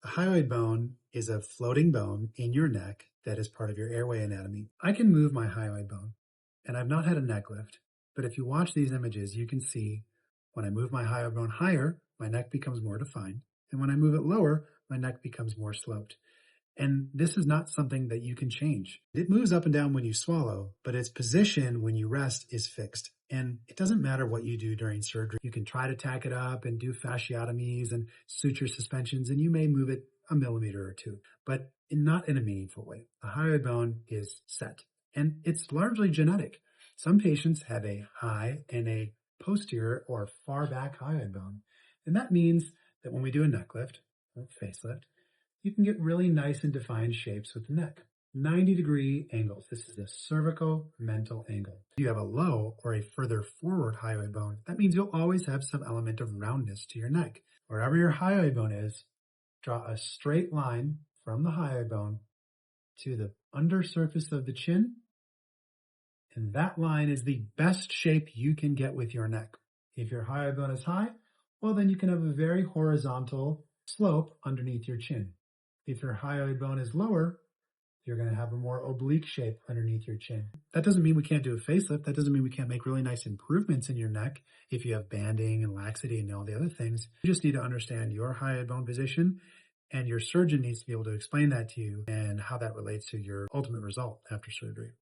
The hyoid bone is a floating bone in your neck that is part of your airway anatomy. I can move my hyoid bone, and I've not had a neck lift, but if you watch these images, you can see when I move my hyoid bone higher, my neck becomes more defined, and when I move it lower, my neck becomes more sloped. And this is not something that you can change. It moves up and down when you swallow, but its position when you rest is fixed. And it doesn't matter what you do during surgery. You can try to tack it up and do fasciotomies and suture suspensions, and you may move it a millimeter or two, but not in a meaningful way. The hyoid bone is set, and it's largely genetic. Some patients have a high and a posterior or far back hyoid bone. And that means that when we do a neck lift or facelift, you can get really nice and defined shapes with the neck. 90-degree angles. This is the cervical mental angle. If you have a low or a further forward hyoid bone, that means you'll always have some element of roundness to your neck. Wherever your hyoid bone is, draw a straight line from the hyoid bone to the undersurface of the chin, and that line is the best shape you can get with your neck. If your hyoid bone is high, well, then you can have a very horizontal slope underneath your chin. If your hyoid bone is lower, you're going to have a more oblique shape underneath your chin. That doesn't mean we can't do a facelift. That doesn't mean we can't make really nice improvements in your neck if you have banding and laxity and all the other things. You just need to understand your hyoid bone position, and your surgeon needs to be able to explain that to you and how that relates to your ultimate result after surgery.